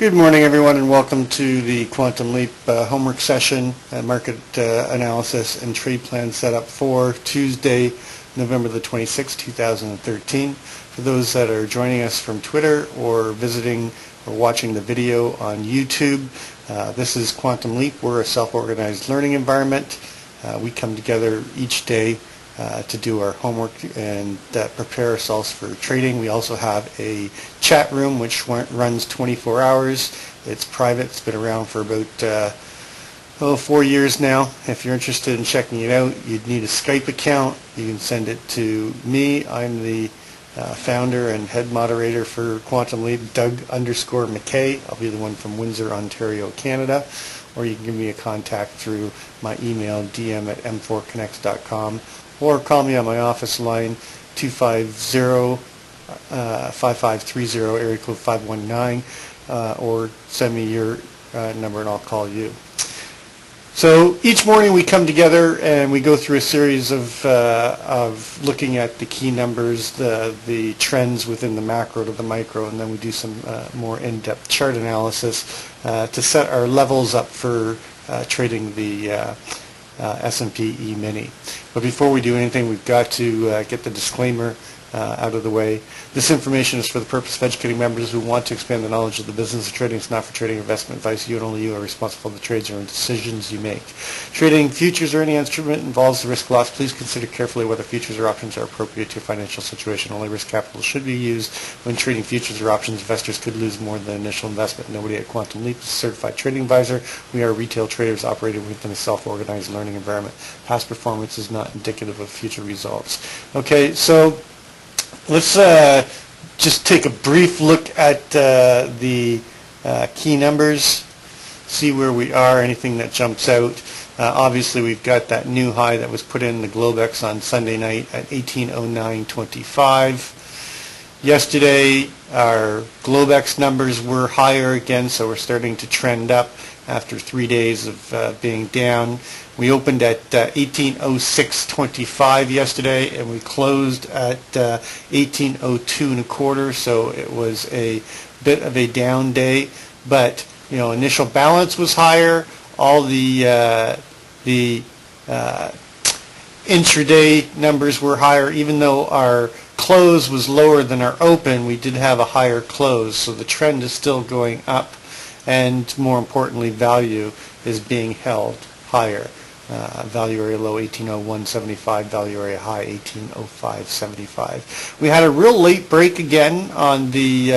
Good morning, everyone, and welcome to the Quantum Leap homework session, market analysis and trade plan setup for Tuesday, November the 26th, 2013. For those that are joining us from Twitter or visiting or watching the video on YouTube, this is Quantum Leap. We're a self-organized learning environment. We come together each day to do our homework and prepare ourselves for trading. We also have a chat room which runs 24 hours. It's private. It's been around for about 4 years now. If you're interested in checking it out, you'd need a Skype account. You can send it to me. I'm the founder and head moderator for Quantum Leap, Doug_McKay. I'll be the one from Windsor, Ontario, Canada. Or you can give me a contact through my email, dm@m4connects.com. Or call me on my office line, 250-5530, area code 519, or send me your number and I'll call you. So each morning we come together and we go through a series of looking at the key numbers, the trends within the macro to the micro, and then we do some more in-depth chart analysis to set our levels up for trading the S&P E-mini. But before we do anything, we've got to get the disclaimer out of the way. This information is for the purpose of educating members who want to expand the knowledge of the business of trading. It's not for trading investment advice. You and only you are responsible for the trades or decisions you make. Trading futures or any instrument involves the risk loss. Please consider carefully whether futures or options are appropriate to your financial situation. Only risk capital should be used when trading futures or options. Investors could lose more than initial investment. Nobody at Quantum Leap is a certified trading advisor. We are retail traders operating within a self-organized learning environment. Past performance is not indicative of future results. Okay, so let's just take a brief look at the key numbers, see where we are, anything that jumps out. Obviously, we've got that new high that was put in the Globex on Sunday night at 1809.25. Yesterday, our Globex numbers were higher again, so we're starting to trend up after 3 days of being down. We opened at 1806.25 yesterday, and we closed at 1802.25. So it was a bit of a down day, but initial balance was higher. All the intraday numbers were higher, even though our close was lower than our open. We did have a higher close, so the trend is still going up, and more importantly, value is being held higher. Value area low 1801.75, value area high 1805.75. We had a real late break again on the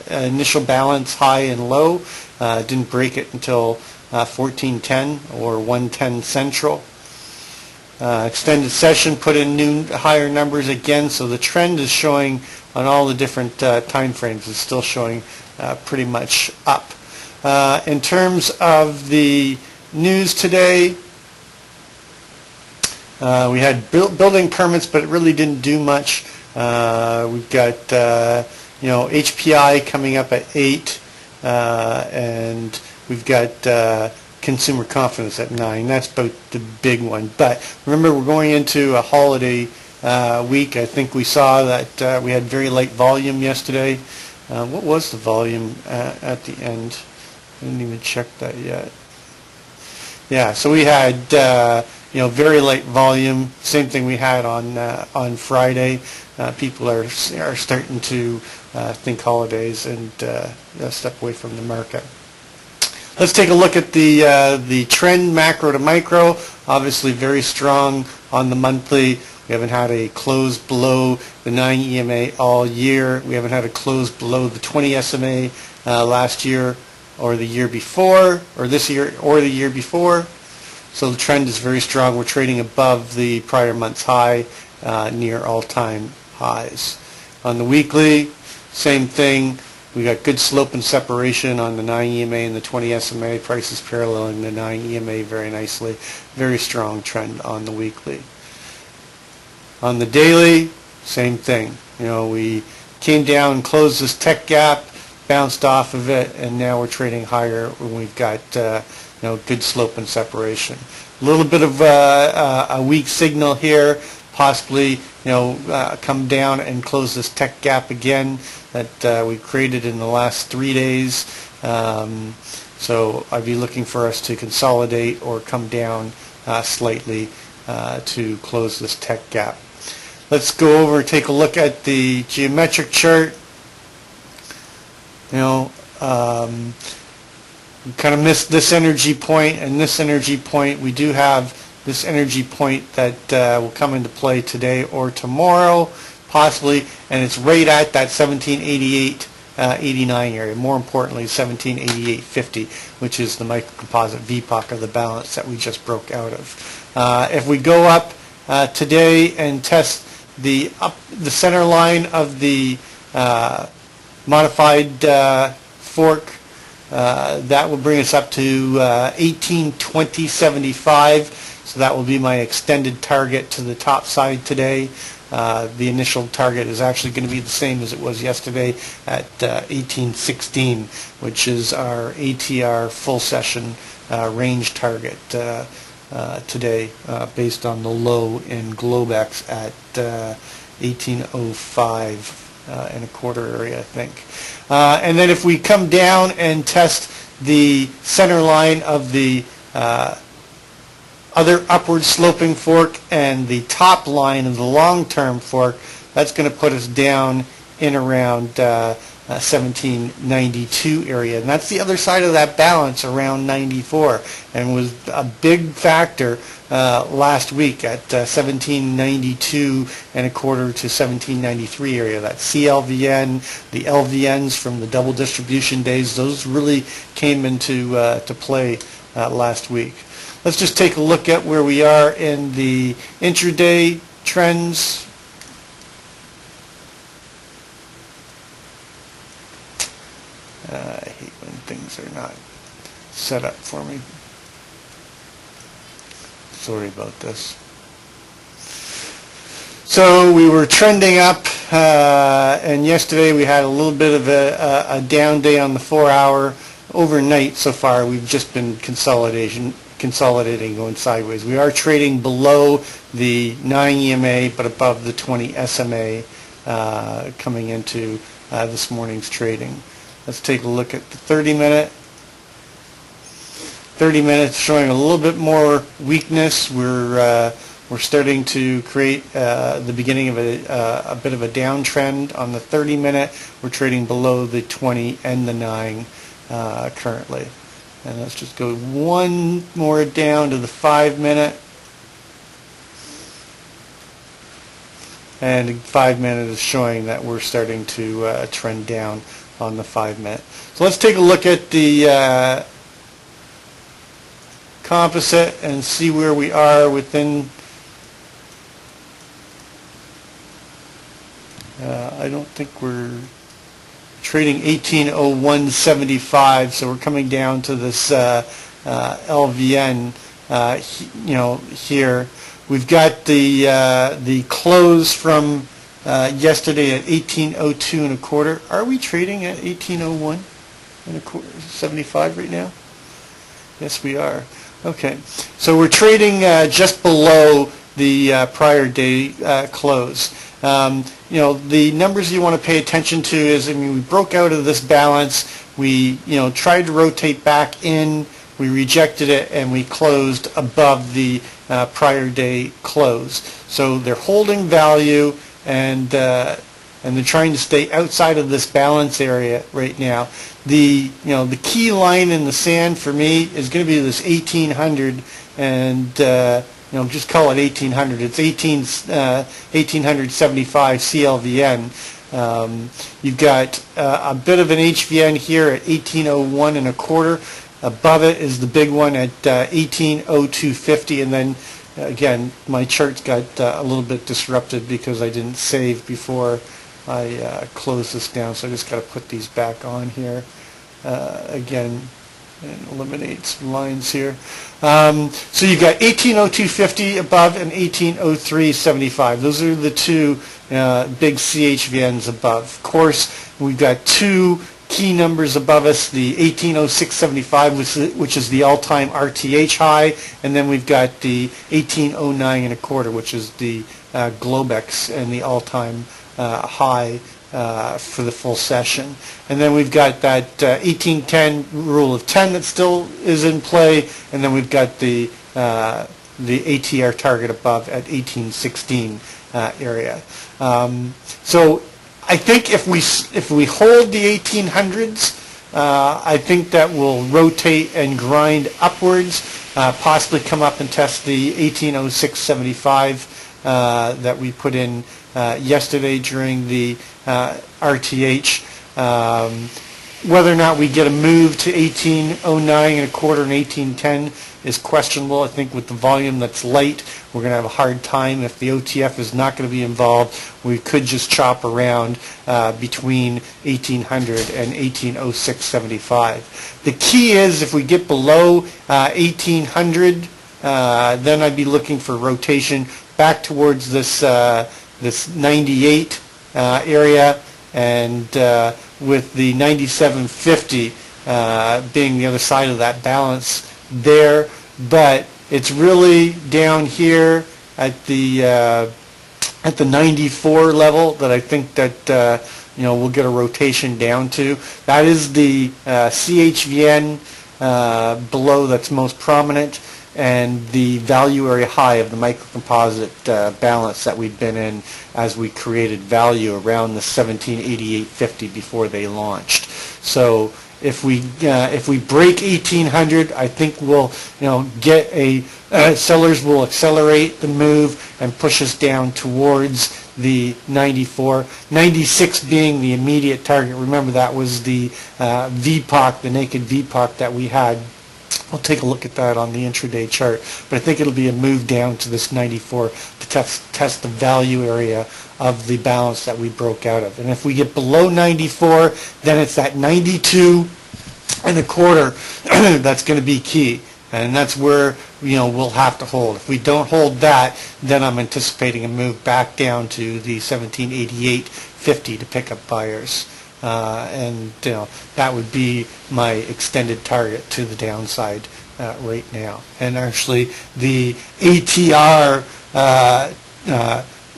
initial balance high and low. Didn't break it until 1410 or 110 Central. Extended session put in new higher numbers again, so the trend is showing on all the different time frames. It's still showing pretty much up. In terms of the news today, we had building permits, but it really didn't do much. We've got HPI coming up at 8, and we've got consumer confidence at 9. That's about the big one. But remember, we're going into a holiday week. I think we saw that we had very light volume yesterday. What was the volume at the end? I didn't even check that yet. Yeah, so we had very light volume. Same thing we had on Friday. People are starting to think holidays and step away from the market. Let's take a look at the trend macro to micro. Obviously very strong on the monthly. We haven't had a close below the 9 EMA all year. We haven't had a close below the 20 SMA last year or the year before, or this year or the year before. So the trend is very strong. We're trading above the prior month's high, near all-time highs. On the weekly, same thing. We got good slope and separation on the 9 EMA and the 20 SMA. Prices paralleling the 9 EMA very nicely. Very strong trend on the weekly. On the daily, same thing. We came down and closed this tech gap, bounced off of it, and now we're trading higher when we've got good slope and separation. A little bit of a weak signal here, possibly come down and close this tech gap again that we created in the last 3 days. So I'd be looking for us to consolidate or come down slightly to close this tech gap. Let's go over and take a look at the geometric chart. We kind of missed this energy point and this energy point. We do have this energy point that will come into play today or tomorrow, possibly, and it's right at that 1788.89 area. More importantly, 1788.50, which is the microcomposite VPOC of the balance that we just broke out of. If we go up today and test the center line of the modified fork, that will bring us up to 1820.75. So that will be my extended target to the top side today. The initial target is actually going to be the same as it was yesterday at 1816, which is our ATR full session range target today, based on the low in Globex at 1805 and a quarter area, I think. And then if we come down and test the center line of the other upward sloping fork and the top line of the long-term fork, that's going to put us down in around 1792 area, and that's the other side of that balance, around 94, and was a big factor last week at 1792 and a quarter to 1793 area. That CLVN, the LVNs from the double distribution days, those really came into to play last week. Let's just take a look at where we are in the intraday trends. I hate when things are not set up for me. Sorry about this. So we were trending up, and yesterday we had a little bit of a down day on the 4-hour. Overnight so far, we've just been consolidating, going sideways. We are trading below the 9 EMA, but above the 20 SMA coming into this morning's trading. Let's take a look at the 30-minute. 30 minutes showing a little bit more weakness. We're starting to create the beginning of a bit of a downtrend on the 30-minute. We're trading below the 20 and the 9 currently. And let's just go one more down to the 5-minute. And the 5-minute is showing that we're starting to trend down on the 5-minute. So let's take a look at the composite and see where we are within. I don't think we're trading 1801.75, so we're coming down to this LVN here. We've got the close from yesterday at 1802 and a quarter. Are we trading at 1801 and a quarter, 75 right now? Yes, we are. Okay, so we're trading just below the prior day close. The numbers you want to pay attention to is, we broke out of this balance. We, tried to rotate back in. We rejected it, and we closed above the prior day close. So they're holding value, and they're trying to stay outside of this balance area right now. The key line in the sand for me is going to be this 1800, and just call it 1800. It's 1875 CLVN. You've got a bit of an HVN here at 1801 and a quarter. Above it is the big one at 1802.50, and then again, my charts got a little bit disrupted because I didn't save before I closed this down, so I just got to put these back on here again and eliminate some lines here. So you've got 1802.50 above and 1803.75. Those are the two big CHVNs above. Of course, we've got two key numbers above us, the 1806.75, which is the all-time RTH high, and then we've got the 1809.25, which is the Globex and the all-time high for the full session. And then we've got that 1810 rule of 10 that still is in play, and then we've got the ATR target above at 1816 area. So I think if we hold the 1800s, I think that will rotate and grind upwards, possibly come up and test the 1806.75 that we put in yesterday during the RTH. Whether or not we get a move to 1809.25 and 1810 is questionable. I think with the volume that's light, we're going to have a hard time. If the OTF is not going to be involved, we could just chop around between 1800 and 1806.75. The key is if we get below 1800, then I'd be looking for rotation back towards this 98 area, and with the 97.50 being the other side of that balance there. But it's really down here at the 94 level that I think that we'll get a rotation down to. That is the CHVN below that's most prominent, and the value area high of the microcomposite balance that we've been in as we created value around the 1788.50 before they launched. So if we break 1800, I think we'll get sellers will accelerate the move and push us down towards the 94, 96 being the immediate target. Remember, that was the VPOC, the naked VPOC that we had. We'll take a look at that on the intraday chart, but I think it'll be a move down to this 94 to test the value area of the balance that we broke out of. And if we get below 94, then it's that 92.25 that's going to be key, and that's where we'll have to hold. If we don't hold that, then I'm anticipating a move back down to the 1788.50 to pick up buyers. And that would be my extended target to the downside right now. And actually, the ATR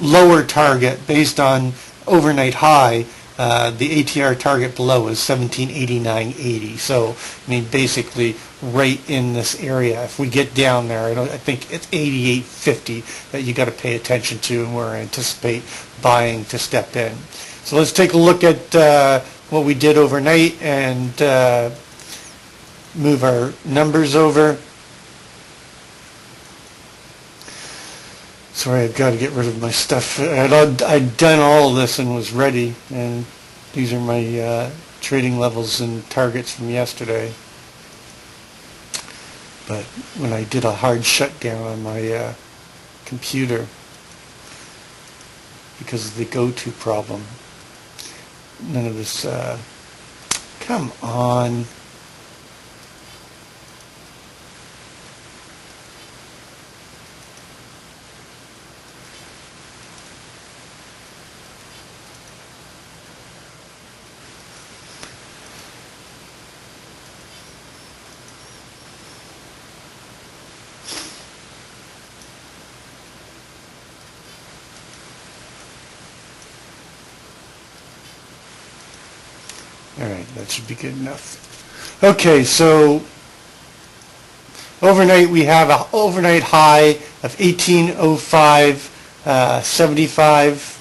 lower target based on overnight high, the ATR target below is 1789.80. So, I mean, basically right in this area. If we get down there, I think it's 88.50 that you got to pay attention to, and we're anticipate buying to step in. So let's take a look at what we did overnight and move our numbers over. Sorry, I've got to get rid of my stuff. I'd done all of this and was ready, and these are my trading levels and targets from yesterday. But when I did a hard shutdown on my computer because of the goto problem, none of this, come on. All right, that should be good enough. Okay, so overnight we have an overnight high of 1805.75,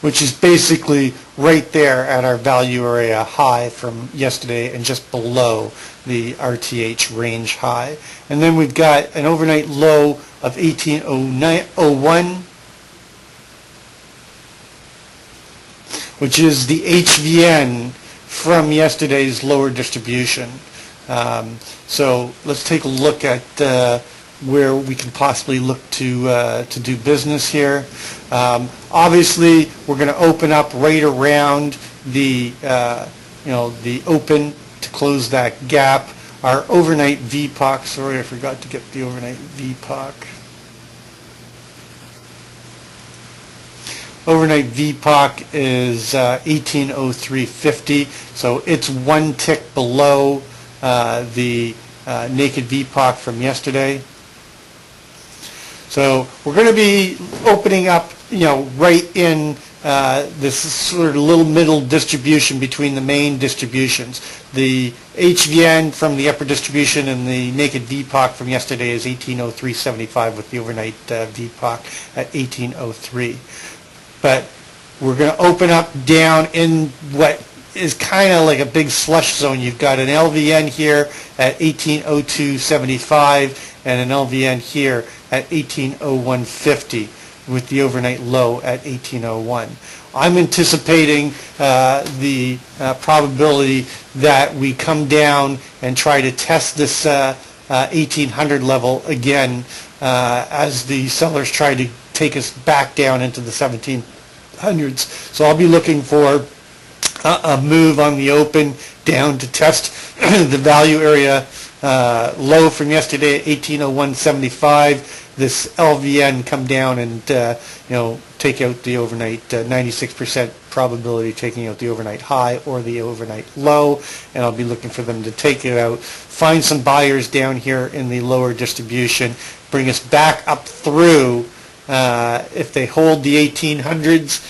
which is basically right there at our value area high from yesterday and just below the RTH range high. And then we've got an overnight low of 1801, which is the HVN from yesterday's lower distribution. So let's take a look at where we can possibly look to do business here. Obviously, we're going to open up right around the the open to close that gap. Our overnight VPOC. Sorry, I forgot to get the overnight VPOC. overnight VPOC is 1803.50, so it's one tick below the naked VPOC from yesterday. So we're going to be opening up, right in this sort of little middle distribution between the main distributions. The HVN from the upper distribution and the naked VPOC from yesterday is 1803.75 with the overnight VPOC at 1803. But we're going to open up down in what is kind of like a big slush zone. You've got an LVN here at 1802.75 and an LVN here at 1801.50 with the overnight low at 1801. I'm anticipating the probability that we come down and try to test this 1800 level again as the sellers try to take us back down into the 1700s. So I'll be looking for a move on the open down to test the value area low from yesterday at 1801.75. This LVN come down and take out the overnight 96% probability taking out the overnight high or the overnight low, and I'll be looking for them to take it out, find some buyers down here in the lower distribution, bring us back up through. If they hold the 1800s,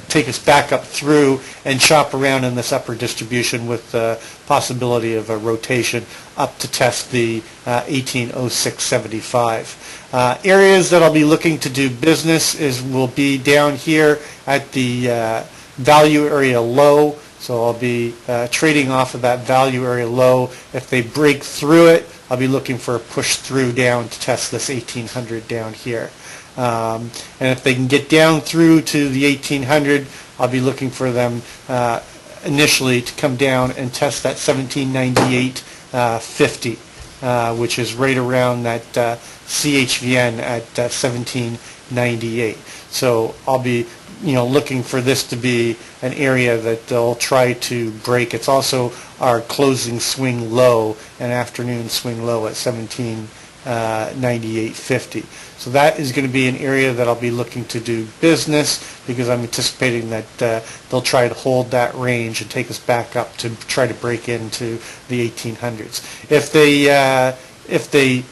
take us back up through and shop around in this upper distribution with the possibility of a rotation up to test the 1806.75. Areas that I'll be looking to do business will be down here at the value area low. So I'll be trading off of that value area low. If they break through it, I'll be looking for a push through down to test this 1800 down here. And if they can get down through to the 1800, I'll be looking for them initially to come down and test that 1798.50, which is right around that CHVN at 1798. So I'll be looking for this to be an area that they'll try to break. It's also our closing swing low and afternoon swing low at 1798.50. So that is going to be an area that I'll be looking to do business because I'm anticipating that they'll try to hold that range and take us back up to try to break into the 1800s. If they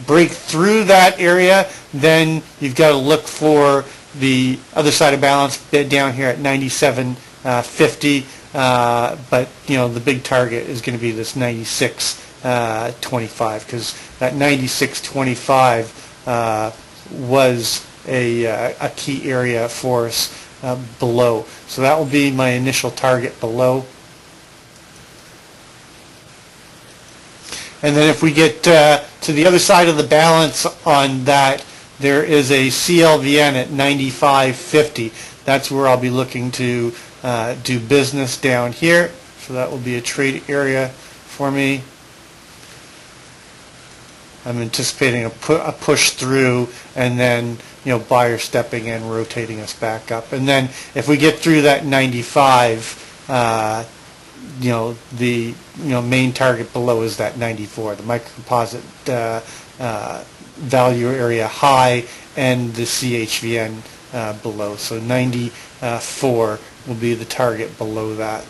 break through that area, then you've got to look for the other side of balance down here at 97.50. But the big target is going to be this 96.25 because that 96.25 was a key area for us below. So that will be my initial target below. And then if we get to the other side of the balance on that, there is a CLVN at 95.50. That's where I'll be looking to do business down here. So that will be a trade area for me. I'm anticipating a push through and then buyer stepping in, rotating us back up. And then if we get through that 95, the main target below is that 94, the microcomposite value area high and the CHVN below. So 94 will be the target below that.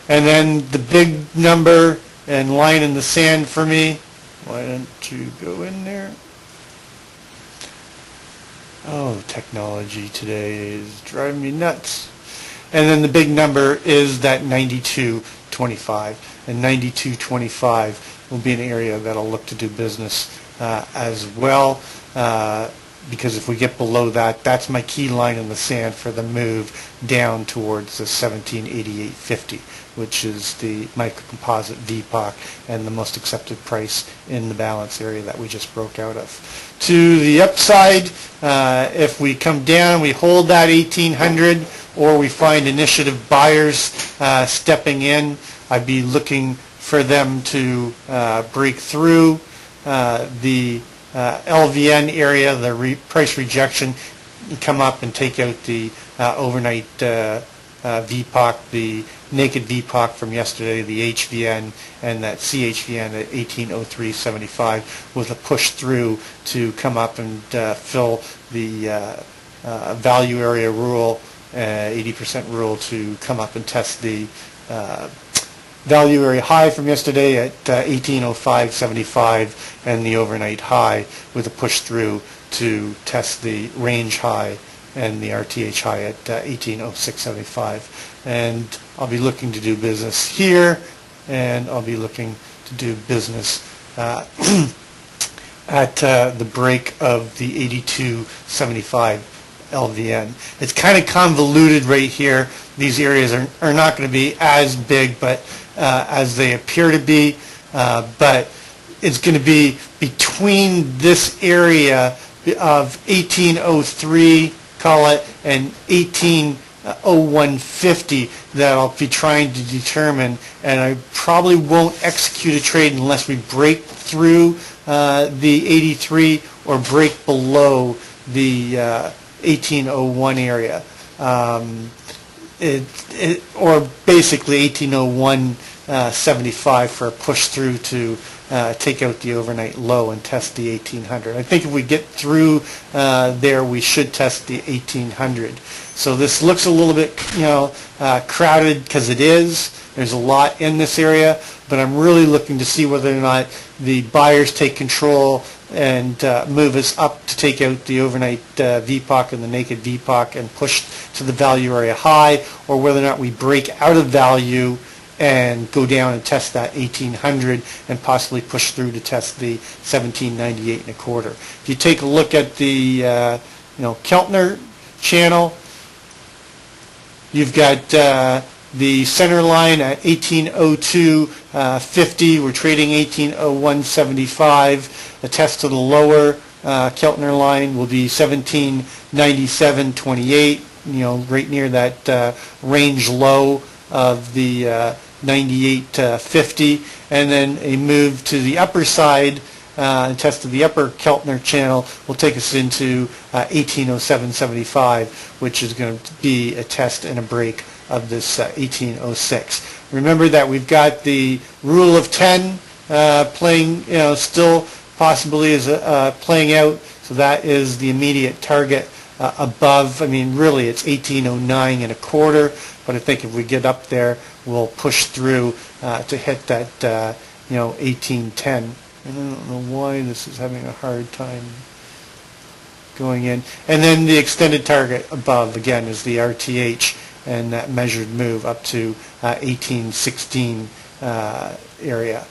And then the big number and line in the sand for me. Why don't you go in there? Oh, technology today is driving me nuts. And then the big number is that 92.25. And 92.25 will be an area that I'll look to do business as well. Because if we get below that, that's my key line in the sand for the move down towards the 1788.50, which is the microcomposite VPOC and the most accepted price in the balance area that we just broke out of. To the upside, if we come down, we hold that 1800, or we find initiative buyers stepping in, I'd be looking for them to break through the LVN area, the price rejection, come up and take out the overnight VPOC, the naked VPOC from yesterday, the HVN, and that CHVN at 1803.75 with a push through to come up and fill the value area rule, 80% rule, to come up and test the value area high from yesterday at 1805.75 and the overnight high with a push through to test the range high and the RTH high at 1806.75. And I'll be looking to do business here, and I'll be looking to do business at the break of the 82.75 LVN. It's kind of convoluted right here. These areas are not going to be as big, but as they appear to be, but it's going to be between this area of 1803, call it, and 1801.50 that I'll be trying to determine, and I probably won't execute a trade unless we break through the 83 or break below the 1801 area. Or basically 1801.75 for a push through to take out the overnight low and test the 1800. I think if we get through there, we should test the 1800. So this looks a little bit, crowded, because it is. There's a lot in this area, but I'm really looking to see whether or not the buyers take control and move us up to take out the overnight VPOC and the naked VPOC and push to the value area high, or whether or not we break out of value and go down and test that 1800 and possibly push through to test the 1798.25. If you take a look at the Keltner channel, you've got the center line at 1802.50. We're trading 1801.75. A test to the lower Keltner line will be 1797.28. Right near that range low of the 98.50, and then a move to the upper side, test to the upper Keltner channel will take us into 1807.75, which is going to be a test and a break of this 1806. Remember that we've got the rule of 10 playing, still possibly is playing out, so that is the immediate target above. I mean, really, it's 1809.25, but I think if we get up there, we'll push through to hit that, 1810. I don't know why this is having a hard time going in. And then the extended target above, again, is the RTH and that measured move up to 1816 area.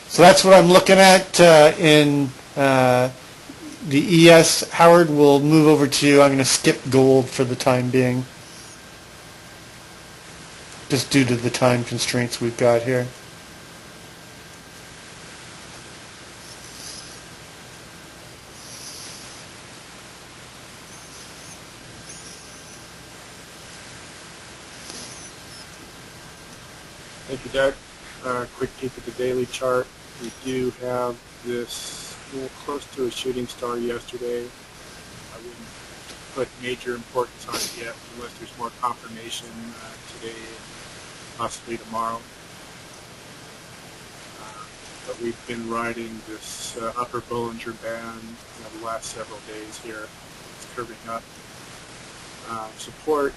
So that's what I'm looking at in the ES. Howard, we'll move over to you. I'm going to skip gold for the time being, just due to the time constraints we've got here. Thank you, Doug. Quick peek at the daily chart. We do have this a little close to a shooting star yesterday. I wouldn't put major importance on it yet unless there's more confirmation today and possibly tomorrow. But we've been riding this upper Bollinger Band the last several days here. It's curving up. Support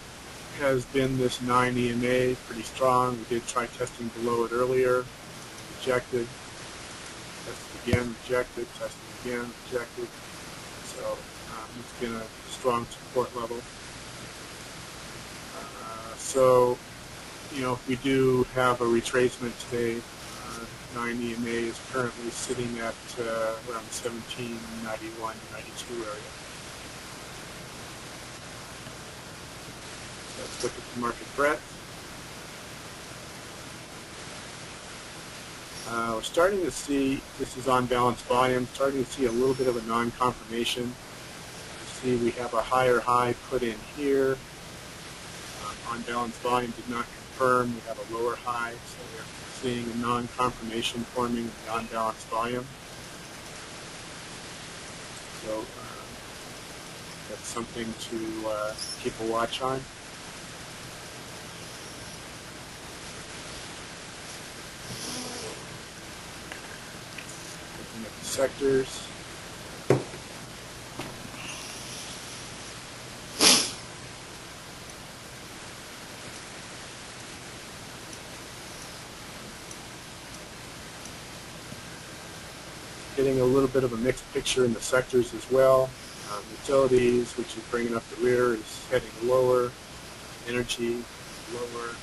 has been this 9 EMA, pretty strong. We did try testing below it earlier, rejected, tested again, rejected, tested again, rejected. So it's been a strong support level. So, if we do have a retracement today, 9 EMA is currently sitting at around 1791, 92 area. Let's look at the market breadth. We're starting to see, this is on balance volume, starting to see a little bit of a non-confirmation. You see we have a higher high put in here. On balance volume did not confirm. We have a lower high, so we're seeing a non-confirmation forming in the on-balance volume. So that's something to keep a watch on. Looking at the sectors. Getting a little bit of a mixed picture in the sectors as well. Utilities, which is bringing up the rear, is heading lower. Energy, lower.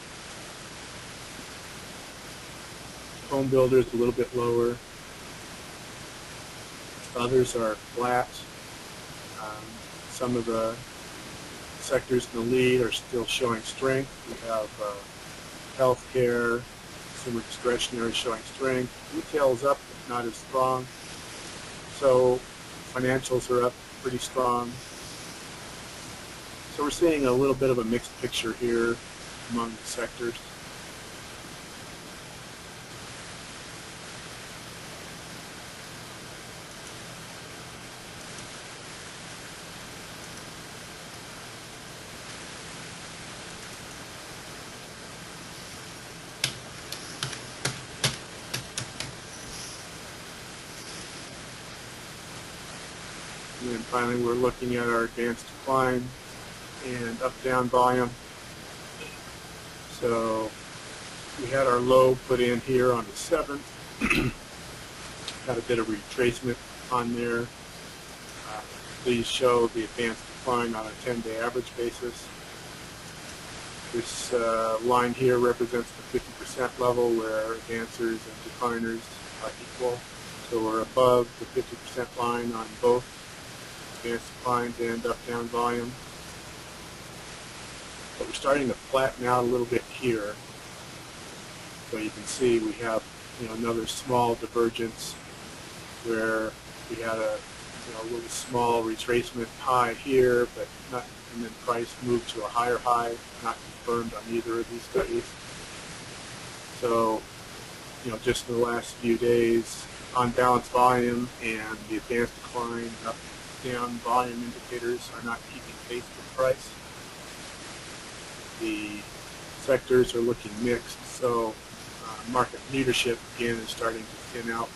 Home builders, a little bit lower. Others are flat. Some of the sectors in the lead are still showing strength. We have healthcare, consumer discretionary showing strength. Retail is up, but not as strong. So financials are up pretty strong. So we're seeing a little bit of a mixed picture here among the sectors. And then finally, we're looking at our advanced decline and up-down volume. So we had our low put in here on the 7th. Got a bit of retracement on there. These show the advanced decline on a 10-day average basis. This line here represents the 50% level where advancers and decliners are equal. So we're above the 50% line on both advanced declines and up-down volume. But we're starting to flatten out a little bit here. So you can see we have another small divergence where we had a little small retracement high here, but not, and then price moved to a higher high, not confirmed on either of these studies. So just in the last few days, on balance volume and the advanced decline and up-down volume indicators are not keeping pace with price. The sectors are looking mixed, so market leadership again is starting to thin out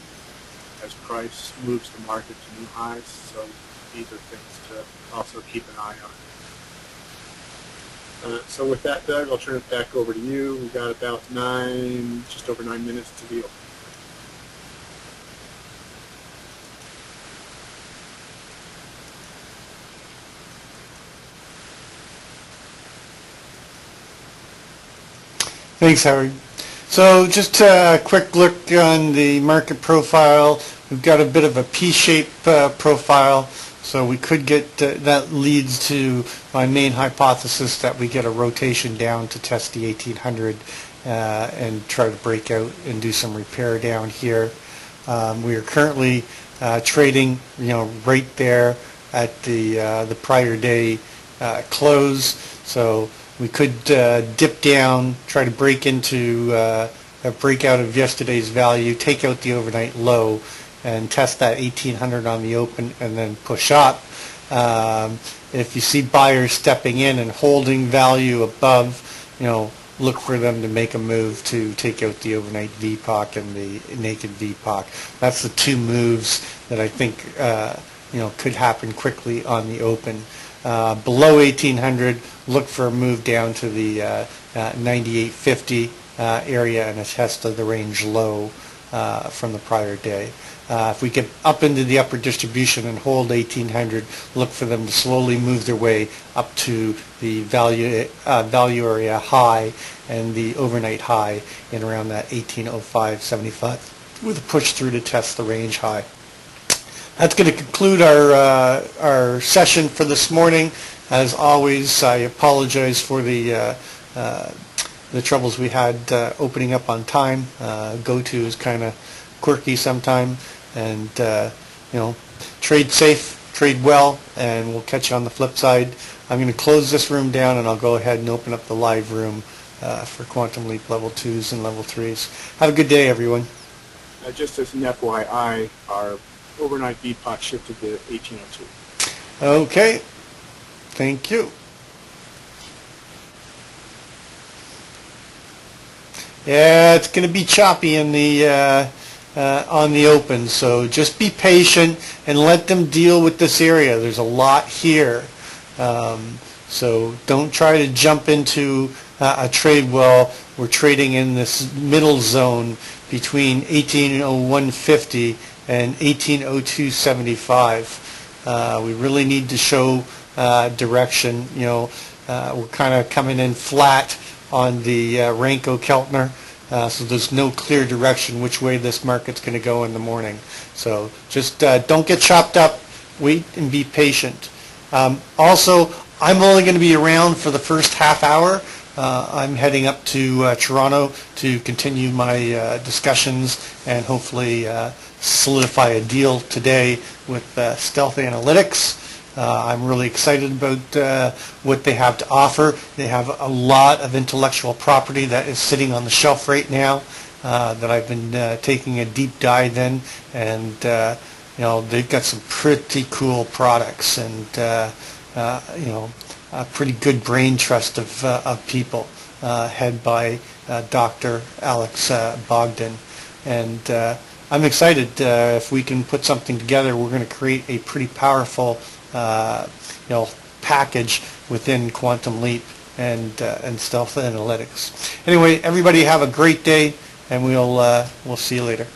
as price moves the market to new highs. So these are things to also keep an eye on. So with that, Doug, I'll turn it back over to you. We've got about just over 9 minutes to the open. Thanks, Howard. So just a quick look on the market profile. We've got a bit of a P-shaped profile, so we could get, that leads to my main hypothesis that we get a rotation down to test the 1800 and try to break out and do some repair down here. We are currently trading, right there at the prior day close, so we could dip down, try to break into a breakout of yesterday's value, take out the overnight low, and test that 1800 on the open, and then push up. If you see buyers stepping in and holding value above, look for them to make a move to take out the overnight VPOC and the naked VPOC. That's the two moves that I think could happen quickly on the open. Below 1800, look for a move down to the 9850 area and a test of the range low from the prior day. If we get up into the upper distribution and hold 1800, look for them to slowly move their way up to the value area high and the overnight high in around that 1805.75 with a push through to test the range high. That's going to conclude our session for this morning. As always, I apologize for the troubles we had opening up on time. Goto is kind of quirky sometime, and trade safe, trade well, and we'll catch you on the flip side. I'm going to close this room down, and I'll go ahead and open up the live room for Quantum Leap Level 2s and Level 3s. Have a good day, everyone. Just as an FYI, our overnight VPOC shifted to 1802. Okay. Thank you. Yeah, it's going to be choppy in the on the open, so just be patient and let them deal with this area. There's a lot here, so don't try to jump into a trade while we're trading in this middle zone between 1801.50 and 1802.75. We really need to show direction. We're kind of coming in flat on the Renko-Keltner, so there's no clear direction which way this market's going to go in the morning. So just don't get chopped up. Wait and be patient. Also, I'm only going to be around for the first half hour. I'm heading up to Toronto to continue my discussions and hopefully solidify a deal today with Stealth Analytics. I'm really excited about what they have to offer. They have a lot of intellectual property that is sitting on the shelf right now that I've been taking a deep dive in, and they've got some pretty cool products and a pretty good brain trust of people, head by Dr. Alex Bogdan. And I'm excited. If we can put something together, we're going to create a pretty powerful package within Quantum Leap and Stealth Analytics. Anyway, everybody have a great day, and we'll see you later.